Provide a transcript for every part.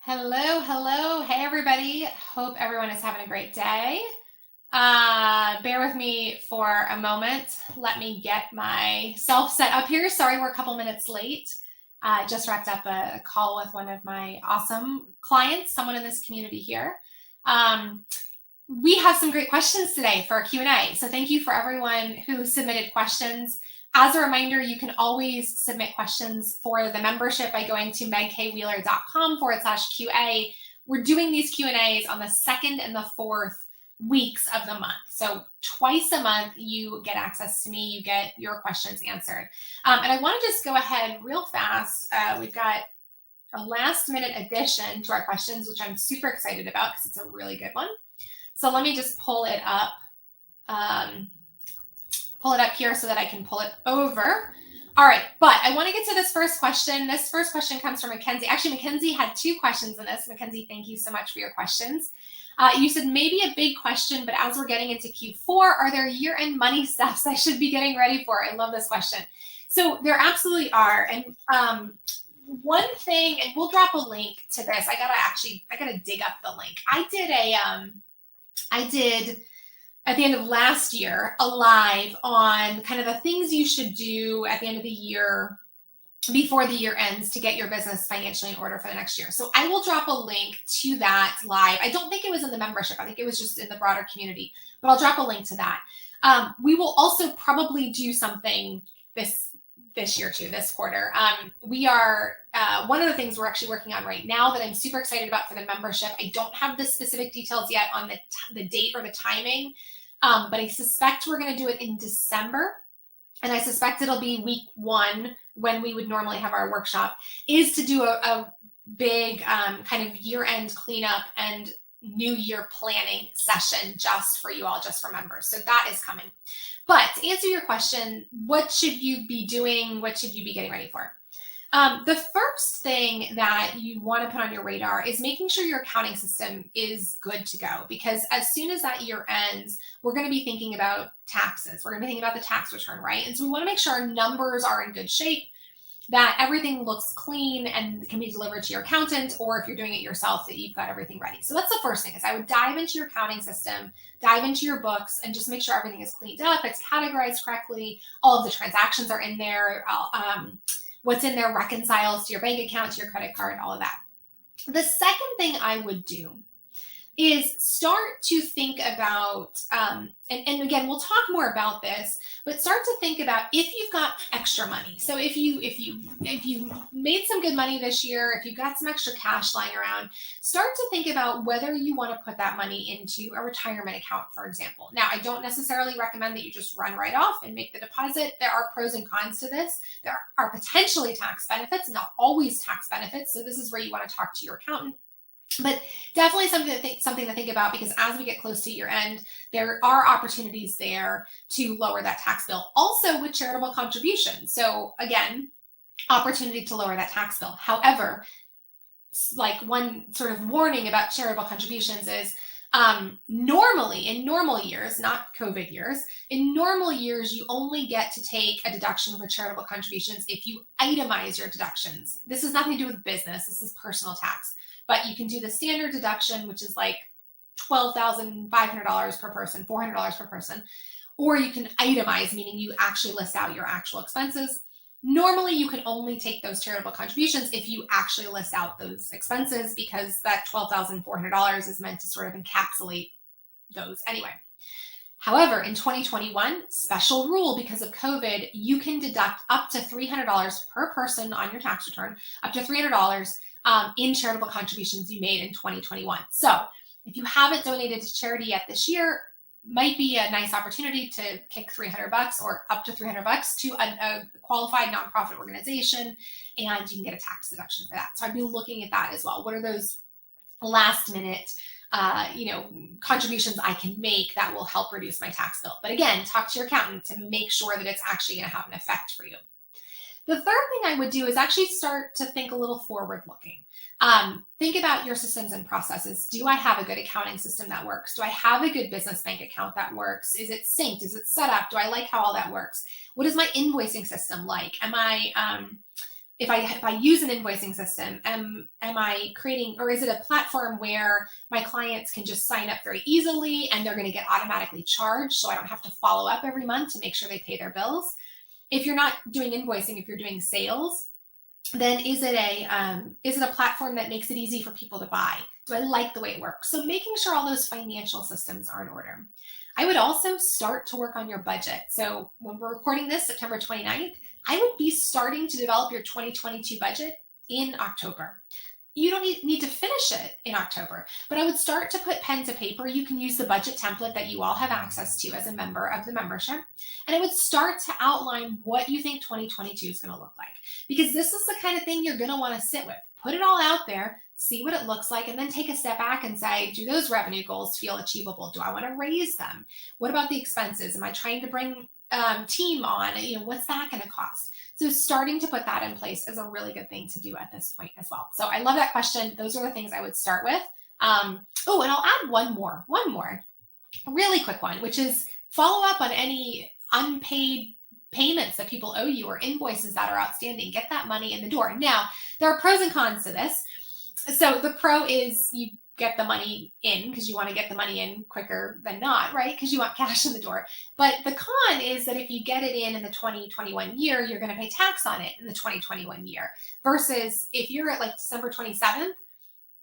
Hello, hello. Hey, everybody. Hope everyone is having a great day. Bear with me for a moment. Let me get myself set up here. Sorry, we're a couple minutes late. Just wrapped up a call with one of my awesome clients, someone in this community here. Um, we have some great questions today for our Q&A. So thank you for everyone who submitted questions. As a reminder, you can always submit questions for the membership by going to megkwheeler.com/QA. We're doing these Q&As on the second and the fourth weeks of the month. So twice a month, you get access to me, you get your questions answered. And I want to just go ahead real fast. We've got a last minute addition to our questions, which I'm super excited about because it's a really good one. So let me just pull it up. Pull it up here so that I can pull it over. All right, but I want to get to this first question. This first question comes from Mackenzie. Actually, Mackenzie had two questions in this. Mackenzie, thank you so much for your questions. You said maybe a big question, but as we're getting into Q4, are there year-end money steps I should be getting ready for? I love this question. So there absolutely are. And one thing, and we'll drop a link to this. I gotta dig up the link. I did at the end of last year a live on kind of the things you should do at the end of the year before the year ends to get your business financially in order for the next year. So I will drop a link to that live. I don't think it was in the membership. I think it was just in the broader community, but I'll drop a link to that. We will also probably do something this year too, this quarter. We are, one of the things we're actually working on right now that I'm super excited about for the membership. I don't have the specific details yet on the date or the timing, but I suspect we're going to do it in December. And I suspect it'll be week 1 when we would normally have our workshop, is to do a big kind of year-end cleanup and new year planning session just for you all, just for members. So that is coming. But to answer your question, what should you be doing? What should you be getting ready for? The first thing that you want to put on your radar is making sure your accounting system is good to go, because as soon as that year ends, we're going to be thinking about taxes. We're going to be thinking about the tax return, right? And so we want to make sure our numbers are in good shape, that everything looks clean and can be delivered to your accountant, or if you're doing it yourself, that you've got everything ready. So that's the first thing, is I would dive into your accounting system, dive into your books, and just make sure everything is cleaned up, it's categorized correctly, all of the transactions are in there, what's in there reconciles to your bank account, to your credit card, all of that. The second thing I would do is start to think about, and again, we'll talk more about this, but start to think about if you've got extra money. So if you made some good money this year, if you've got some extra cash lying around, start to think about whether you want to put that money into a retirement account, for example. Now, I don't necessarily recommend that you just run right off and make the deposit. There are pros and cons to this. There are potentially tax benefits, not always tax benefits. So this is where you want to talk to your accountant. But definitely something to think about, because as we get close to year end, there are opportunities there to lower that tax bill. Also with charitable contributions. So again, opportunity to lower that tax bill. However, like one sort of warning about charitable contributions is normally in normal years, not COVID years, in normal years, you only get to take a deduction for charitable contributions if you itemize your deductions. This has nothing to do with business. This is personal tax. But you can do the standard deduction, which is like $12,500 per person, $400 per person, or you can itemize, meaning you actually list out your actual expenses. Normally, you can only take those charitable contributions if you actually list out those expenses, because that $12,400 is meant to sort of encapsulate those anyway. However, in 2021, special rule because of COVID, you can deduct up to $300 per person on your tax return, up to $300 in charitable contributions you made in 2021. So if you haven't donated to charity yet this year, might be a nice opportunity to kick $300 or up to $300 to a qualified nonprofit organization, and you can get a tax deduction for that. So I'd be looking at that as well. What are those last minute contributions I can make that will help reduce my tax bill? But again, talk to your accountant to make sure that it's actually going to have an effect for you. The third thing I would do is actually start to think a little forward looking. Think about your systems and processes. Do I have a good accounting system that works? Do I have a good business bank account that works? Is it synced? Is it set up? Do I like how all that works? What is my invoicing system like? Am I if I use an invoicing system, am I creating, or is it a platform where my clients can just sign up very easily and they're going to get automatically charged, so I don't have to follow up every month to make sure they pay their bills? If you're not doing invoicing, if you're doing sales, then is it a platform that makes it easy for people to buy? Do I like the way it works? So making sure all those financial systems are in order. I would also start to work on your budget. So when we're recording this, September 29th, I would be starting to develop your 2022 budget in October. You don't need to finish it in October, but I would start to put pen to paper. You can use the budget template that you all have access to as a member of the membership. And I would start to outline what you think 2022 is going to look like, because this is the kind of thing you're going to want to sit with. Put it all out there, see what it looks like, and then take a step back and say, do those revenue goals feel achievable? Do I want to raise them? What about the expenses? Am I trying to bring team on? What's that going to cost? So starting to put that in place is a really good thing to do at this point as well. So I love that question. Those are the things I would start with. And I'll add one more really quick one, which is follow up on any unpaid payments that people owe you or invoices that are outstanding. Get that money in the door. Now, there are pros and cons to this. So the pro is you get the money in because you want to get the money in quicker than not, right? Because you want cash in the door. But the con is that if you get it in the 2021 year, you're going to pay tax on it in the 2021 year. Versus if you're at like December 27th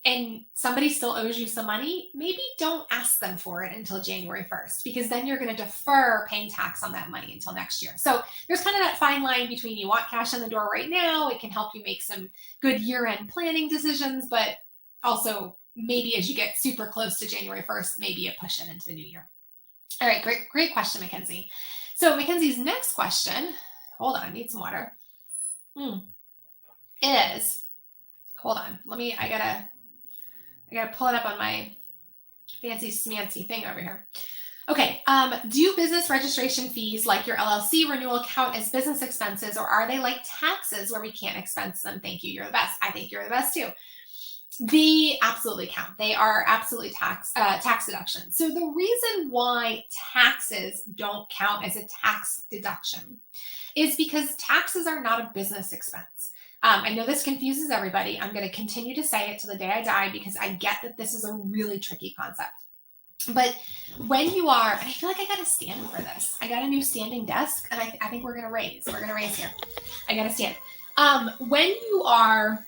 and somebody still owes you some money, maybe don't ask them for it until January 1st, because then you're going to defer paying tax on that money until next year. So there's kind of that fine line between you want cash in the door right now. It can help you make some good year-end planning decisions, but also maybe as you get super close to January 1st, maybe you push it into the new year. All right, great question, Mackenzie. So Mackenzie's next question, hold on, I need some water, is, hold on, I gotta pull it up on my fancy smancy thing over here. Okay, do business registration fees like your LLC renewal count as business expenses, or are they like taxes where we can't expense them? Thank you, you're the best. I think you're the best too. They absolutely count. They are absolutely tax deductions. So the reason why taxes don't count as a tax deduction is because taxes are not a business expense. I know this confuses everybody. I'm going to continue to say it till the day I die because I get that this is a really tricky concept. But when you are, and I feel like I got to stand for this. I got a new standing desk, and I think we're going to raise. We're going to raise here. I got to stand. When you are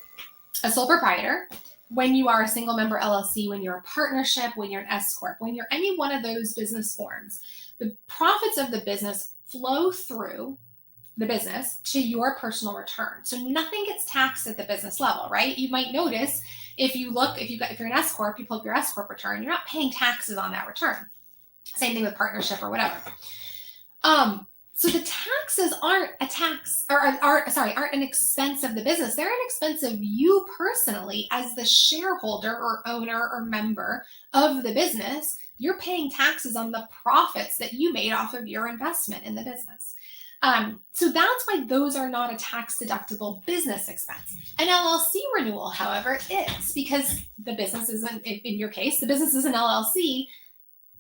a sole proprietor, when you are a single member LLC, when you're a partnership, when you're an S Corp, when you're any one of those business forms, the profits of the business flow through the business to your personal return. So nothing gets taxed at the business level, right? You might notice if you're an S Corp, you pull up your S Corp return, you're not paying taxes on that return. Same thing with partnership or whatever. So the taxes aren't an expense of the business. They're an expense of you personally as the shareholder or owner or member of the business. You're paying taxes on the profits that you made off of your investment in the business. So that's why those are not a tax deductible business expense. An LLC renewal, however, is, because the business isn't, in your case, the business is an LLC.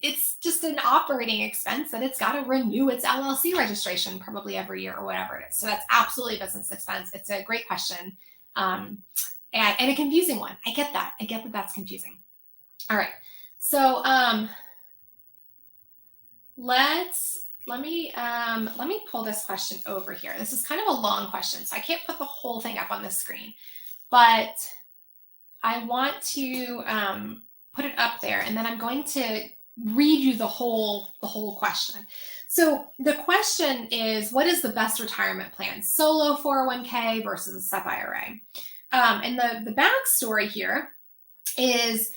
It's just an operating expense that it's got to renew its LLC registration probably every year or whatever it is. So that's absolutely a business expense. It's a great question and a confusing one. I get that. That's confusing. All right. So let me pull this question over here. This is kind of a long question, so I can't put the whole thing up on the screen, but I want to put it up there, and then I'm going to read you the whole question. So the question is, what is the best retirement plan? Solo 401k versus a SEP IRA. And the backstory here is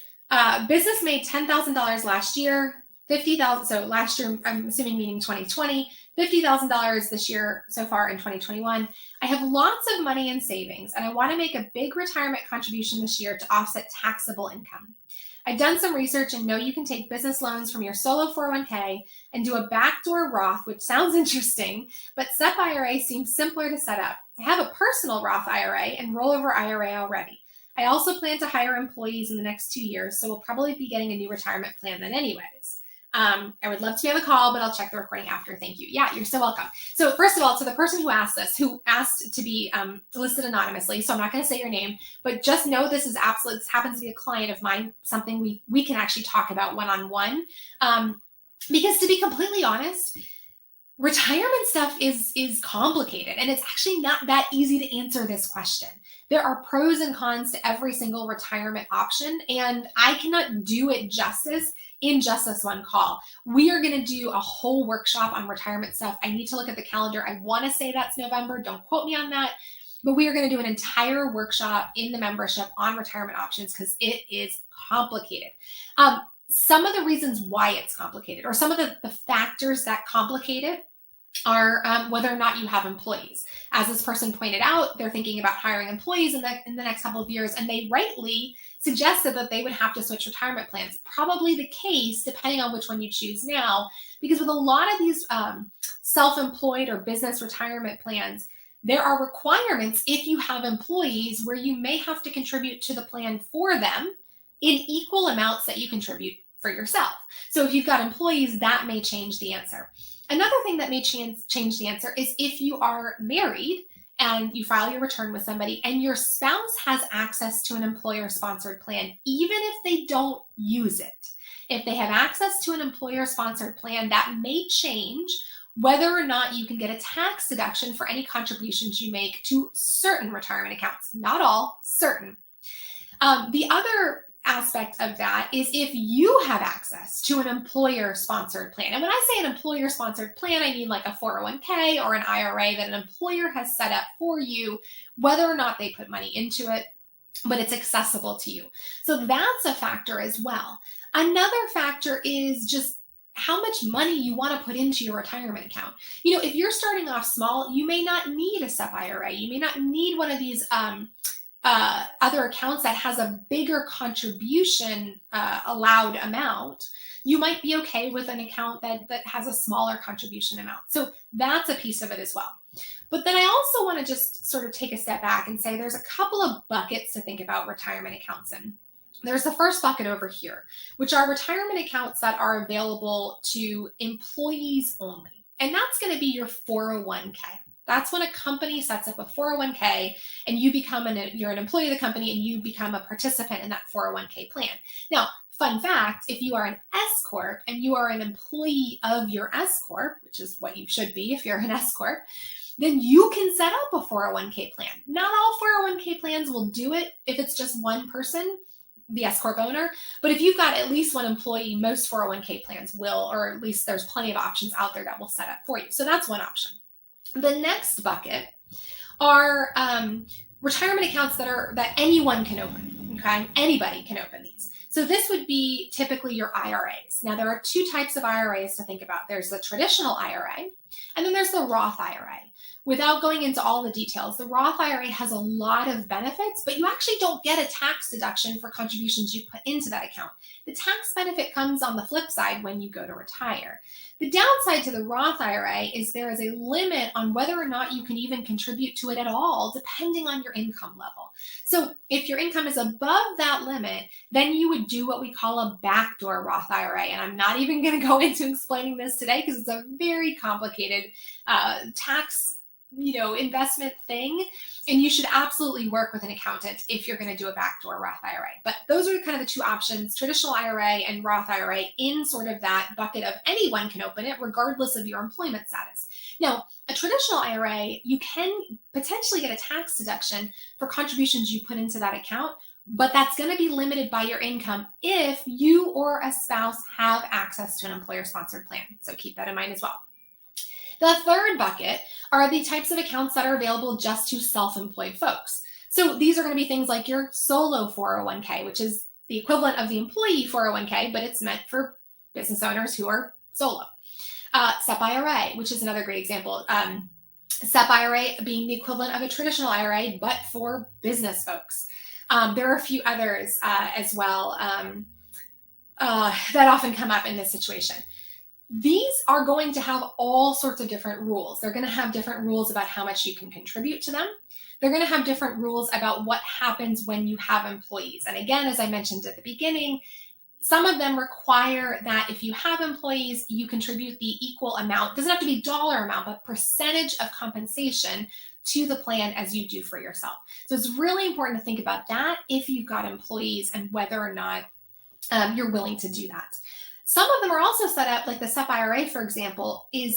business made $10,000 last year, $50,000. So last year, I'm assuming meaning 2020, $50,000 this year so far in 2021. I have lots of money in savings, and I want to make a big retirement contribution this year to offset taxable income. I've done some research and know you can take business loans from your solo 401k and do a backdoor Roth, which sounds interesting, but SEP IRA seems simpler to set up. I have a personal Roth IRA and rollover IRA already. I also plan to hire employees in the next 2 years, so we'll probably be getting a new retirement plan then anyways. I would love to be on the call, but I'll check the recording after. Thank you. Yeah, you're so welcome. So first of all, to the person who asked this, who asked to be listed anonymously, so I'm not going to say your name, but just know this is absolutely, this happens to be a client of mine, something we can actually talk about one-on-one. Because to be completely honest, retirement stuff is complicated, and it's actually not that easy to answer this question. There are pros and cons to every single retirement option, and I cannot do it justice in just this one call. We are going to do a whole workshop on retirement stuff. I need to look at the calendar. I want to say that's November. Don't quote me on that. But we are going to do an entire workshop in the membership on retirement options because it is complicated. Some of the reasons why it's complicated, or some of the factors that complicate it, are whether or not you have employees. As this person pointed out, they're thinking about hiring employees in the next couple of years, and they rightly suggested that they would have to switch retirement plans. Probably the case, depending on which one you choose now, because with a lot of these self-employed or business retirement plans, there are requirements if you have employees where you may have to contribute to the plan for them in equal amounts that you contribute for yourself. So if you've got employees, that may change the answer. Another thing that may change the answer is if you are married and you file your return with somebody and your spouse has access to an employer-sponsored plan, even if they don't use it. If they have access to an employer-sponsored plan, that may change whether or not you can get a tax deduction for any contributions you make to certain retirement accounts. Not all, certain. The other aspect of that is if you have access to an employer-sponsored plan. And when I say an employer-sponsored plan, I mean like a 401k or an IRA that an employer has set up for you, whether or not they put money into it, but it's accessible to you. So that's a factor as well. Another factor is just how much money you want to put into your retirement account. You know, if you're starting off small, you may not need a SEP IRA. You may not need one of these other accounts that has a bigger contribution allowed amount. You might be okay with an account that has a smaller contribution amount. So that's a piece of it as well. But then I also want to just sort of take a step back and say there's a couple of buckets to think about retirement accounts in. There's the first bucket over here, which are retirement accounts that are available to employees only. And that's going to be your 401k. That's when a company sets up a 401k and you become you're an employee of the company and you become a participant in that 401k plan. Now, fun fact, if you are an S Corp and you are an employee of your S Corp, which is what you should be if you're an S Corp, then you can set up a 401k plan. Not all 401k plans will do it if it's just one person, the S Corp owner, but if you've got at least one employee, most 401k plans will, or at least there's plenty of options out there that will set up for you. So that's one option. The next bucket are retirement accounts that anyone can open, okay? Anybody can open these. So this would be typically your IRAs. Now, there are two types of IRAs to think about. There's the traditional IRA, and then there's the Roth IRA. Without going into all the details, the Roth IRA has a lot of benefits, but you actually don't get a tax deduction for contributions you put into that account. The tax benefit comes on the flip side when you go to retire. The downside to the Roth IRA is there is a limit on whether or not you can even contribute to it at all, depending on your income level. So if your income is above that limit, then you would do what we call a backdoor Roth IRA. And I'm not even going to go into explaining this today because it's a very complicated tax investment thing. And you should absolutely work with an accountant if you're going to do a backdoor Roth IRA. But those are kind of the two options, traditional IRA and Roth IRA, in sort of that bucket of anyone can open it regardless of your employment status. Now, a traditional IRA, you can potentially get a tax deduction for contributions you put into that account, but that's going to be limited by your income if you or a spouse have access to an employer-sponsored plan. So keep that in mind as well. The third bucket are the types of accounts that are available just to self-employed folks. So these are going to be things like your solo 401k, which is the equivalent of the employee 401k, but it's meant for business owners who are solo. SEP IRA, which is another great example. SEP IRA being the equivalent of a traditional IRA, but for business folks. There are a few others as well that often come up in this situation. These are going to have all sorts of different rules. They're going to have different rules about how much you can contribute to them. They're going to have different rules about what happens when you have employees. And again, as I mentioned at the beginning, Some of them require that if you have employees, you contribute the equal amount. It doesn't have to be dollar amount, but percentage of compensation to the plan as you do for yourself. So it's really important to think about that if you've got employees and whether or not you're willing to do that. Some of them are also set up, like the SEP IRA, for example, the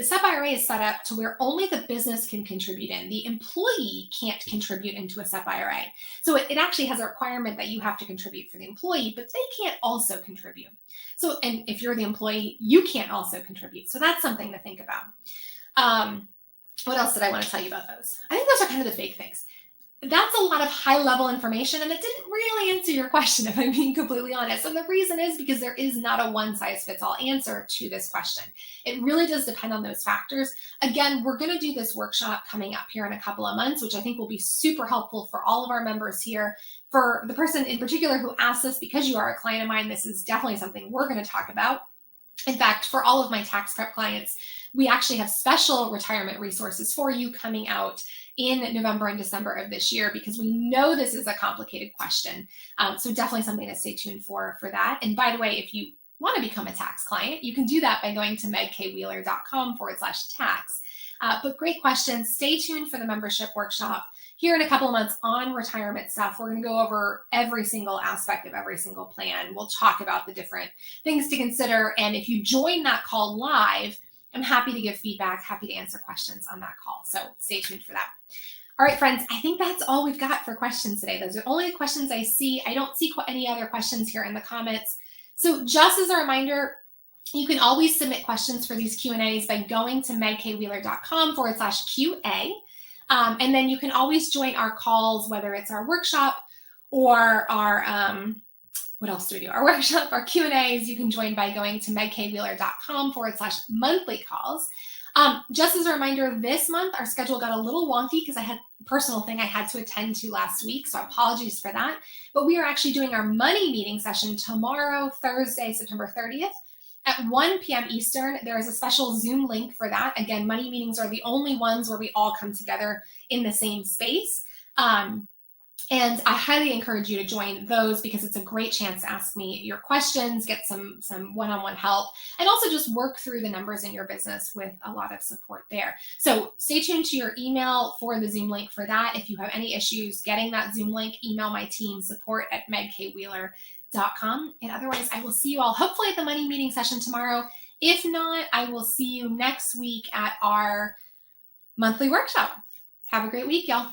SEP IRA is set up to where only the business can contribute in. The employee can't contribute into a SEP IRA. So it actually has a requirement that you have to contribute for the employee, but they can't also contribute. So, and if you're the employee, you can't also contribute. So that's something to think about. What else did I want to tell you about those? I think those are kind of the big things. That's a lot of high level information, and it didn't really answer your question, if I'm being completely honest. And the reason is because there is not a one size fits all answer to this question. It really does depend on those factors. Again, we're going to do this workshop coming up here in a couple of months, which I think will be super helpful for all of our members here. For the person in particular who asked this, because you are a client of mine, this is definitely something we're going to talk about. In fact, for all of my tax prep clients, we actually have special retirement resources for you coming out in November and December of this year, because we know this is a complicated question. So definitely something to stay tuned for that. And by the way, if you want to become a tax client, you can do that by going to megkwheeler.com/tax. But great questions. Stay tuned for the membership workshop here in a couple of months on retirement stuff. We're going to go over every single aspect of every single plan. We'll talk about the different things to consider. And if you join that call live, I'm happy to give feedback, happy to answer questions on that call. So stay tuned for that. All right, friends, I think that's all we've got for questions today. Those are only the questions I see. I don't see any other questions here in the comments. So just as a reminder, you can always submit questions for these Q&As by going to megkwheeler.com/QA. And then you can always join our calls, whether it's our workshop or our, what else do we do? Our workshop, our Q&As, you can join by going to megkwheeler.com/monthly calls. Just as a reminder, this month, our schedule got a little wonky because I had a personal thing I had to attend to last week. So apologies for that. But we are actually doing our money meeting session tomorrow, Thursday, September 30th. At 1 p.m. Eastern. There is a special Zoom link for that. Again, money meetings are the only ones where we all come together in the same space. And I highly encourage you to join those, because it's a great chance to ask me your questions, get some one-on-one help, and also just work through the numbers in your business with a lot of support there. So stay tuned to your email for the Zoom link for that. If you have any issues getting that Zoom link, email my team, support@megkwheeler.com. And otherwise, I will see you all hopefully at the money meeting session tomorrow. If not, I will see you next week at our monthly workshop. Have a great week, y'all.